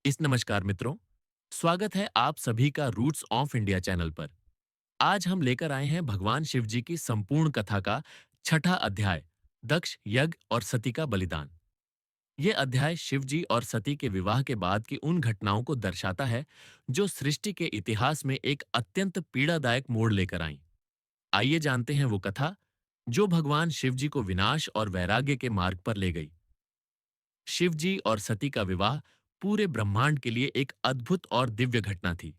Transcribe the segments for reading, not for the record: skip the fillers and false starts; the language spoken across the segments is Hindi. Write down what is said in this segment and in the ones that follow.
इस नमस्कार मित्रों, स्वागत है आप सभी का रूट्स ऑफ इंडिया चैनल पर। आज हम लेकर आए हैं भगवान शिव जी की संपूर्ण कथा का छठा अध्याय, दक्ष यज्ञ और सती का बलिदान। ये अध्याय शिव जी और सती के विवाह के बाद की उन घटनाओं को दर्शाता है जो सृष्टि के इतिहास में एक अत्यंत पीड़ादायक मोड़ लेकर आईं। आइए जानते हैं वो कथा जो भगवान शिव जी को विनाश और वैराग्य के मार्ग पर ले गई। शिव जी और सती का विवाह पूरे ब्रह्मांड के लिए एक अद्भुत और दिव्य घटना थी।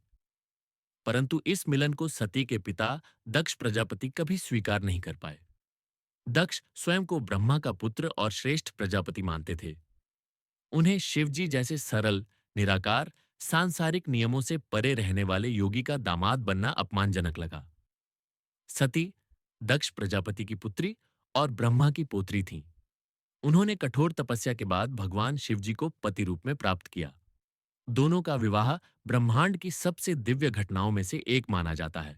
परंतु इस मिलन को सती के पिता दक्ष प्रजापति कभी स्वीकार नहीं कर पाए। दक्ष स्वयं को ब्रह्मा का पुत्र और श्रेष्ठ प्रजापति मानते थे। उन्हें शिव जी जैसे सरल, निराकार, सांसारिक नियमों से परे रहने वाले योगी का दामाद बनना अपमानजनक लगा। सती दक्ष प्रजापति की पुत्री और ब्रह्मा की पोत्री थीं। उन्होंने कठोर तपस्या के बाद भगवान शिव जी को पति रूप में प्राप्त किया। दोनों का विवाह ब्रह्मांड की सबसे दिव्य घटनाओं में से एक माना जाता है।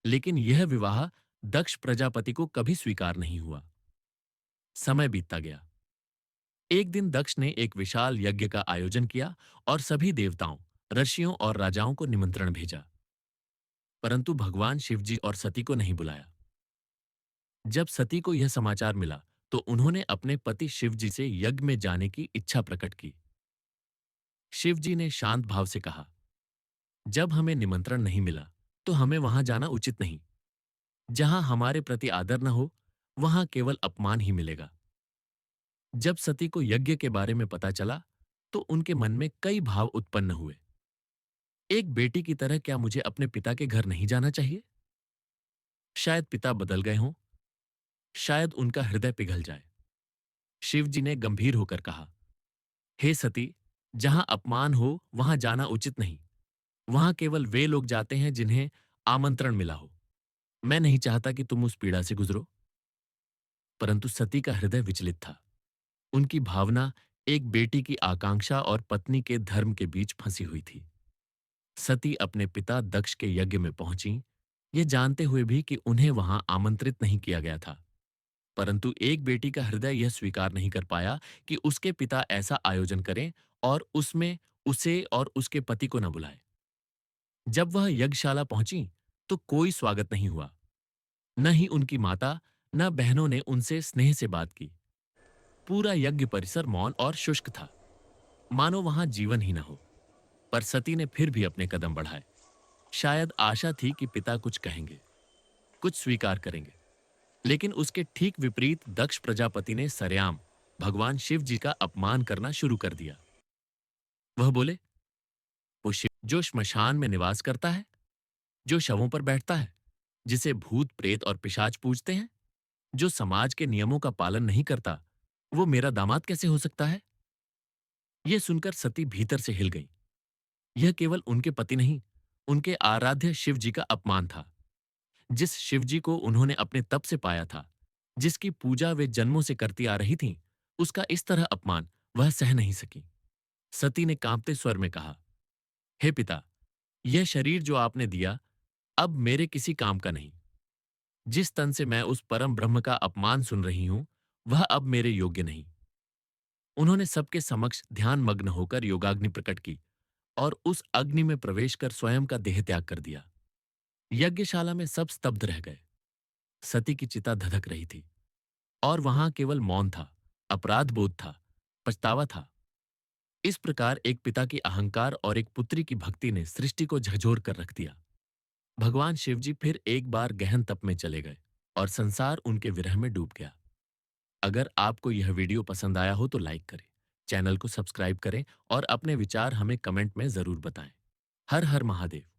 लेकिन यह विवाह दक्ष प्रजापति को कभी स्वीकार नहीं हुआ। समय बीतता गया। एक दिन दक्ष ने एक विशाल यज्ञ का आयोजन किया और सभी देवताओं, ऋषियों और राजाओं को निमंत्रण भेजा। परंतु भगवान शिवजी और सती को नहीं बुलाया। जब सती को यह समाचार मिला तो उन्होंने अपने पति शिवजी से यज्ञ में जाने की इच्छा प्रकट की। शिवजी ने शांत भाव से कहा, जब हमें निमंत्रण नहीं मिला तो हमें वहां जाना उचित नहीं। जहां हमारे प्रति आदर न हो, वहां केवल अपमान ही मिलेगा। जब सती को यज्ञ के बारे में पता चला तो उनके मन में कई भाव उत्पन्न हुए। एक बेटी की तरह क्या मुझे अपने पिता के घर नहीं जाना चाहिए? शायद पिता बदल गए हों, शायद उनका हृदय पिघल जाए। शिव जी ने गंभीर होकर कहा, हे सती, जहां अपमान हो वहां जाना उचित नहीं। वहां केवल वे लोग जाते हैं जिन्हें आमंत्रण मिला हो। मैं नहीं चाहता कि तुम उस पीड़ा से गुजरो। परंतु सती का हृदय विचलित था। उनकी भावना एक बेटी की आकांक्षा और पत्नी के धर्म के बीच फंसी हुई थी। सती अपने पिता दक्ष के यज्ञ में पहुंची, ये जानते हुए भी कि उन्हें वहां आमंत्रित नहीं किया गया था। परंतु एक बेटी का हृदय यह स्वीकार नहीं कर पाया कि उसके पिता ऐसा आयोजन करें और उसमें उसे और उसके पति को न बुलाए। जब वह यज्ञशाला पहुंची तो कोई स्वागत नहीं हुआ। न ही उनकी माता, न बहनों ने उनसे स्नेह से बात की। पूरा यज्ञ परिसर मौन और शुष्क था, मानो वहां जीवन ही न हो। पर सती ने फिर भी अपने कदम बढ़ाए। शायद आशा थी कि पिता कुछ कहेंगे, कुछ स्वीकार करेंगे। लेकिन उसके ठीक विपरीत दक्ष प्रजापति ने सरेआम भगवान शिव जी का अपमान करना शुरू कर दिया। वह बोले, वो शिव जो श्मशान में निवास करता है, जो शवों पर बैठता है, जिसे भूत प्रेत और पिशाच पूजते हैं, जो समाज के नियमों का पालन नहीं करता, वो मेरा दामाद कैसे हो सकता है? यह सुनकर सती भीतर से हिल गई। यह केवल उनके पति नहीं, उनके आराध्य शिव जी का अपमान था। जिस शिव जी को उन्होंने अपने तप से पाया था, जिसकी पूजा वे जन्मों से करती आ रही थीं, उसका इस तरह अपमान वह सह नहीं सकी। सती ने कांपते स्वर में कहा, हे पिता, यह शरीर जो आपने दिया अब मेरे किसी काम का नहीं। जिस तन से मैं उस परम ब्रह्म का अपमान सुन रही हूं, वह अब मेरे योग्य नहीं। उन्होंने सबके समक्ष ध्यान मग्न होकर योगाग्नि प्रकट की और उस अग्नि में प्रवेश कर स्वयं का देह त्याग कर दिया। यज्ञशाला में सब स्तब्ध रह गए। सती की चिता धधक रही थी और वहां केवल मौन था, अपराध बोध था, पछतावा था। इस प्रकार एक पिता की अहंकार और एक पुत्री की भक्ति ने सृष्टि को झकझोर कर रख दिया। भगवान शिवजी फिर एक बार गहन तप में चले गए और संसार उनके विरह में डूब गया। अगर आपको यह वीडियो पसंद आया हो तो लाइक करें, चैनल को सब्सक्राइब करें और अपने विचार हमें कमेंट में जरूर बताएं। हर हर महादेव।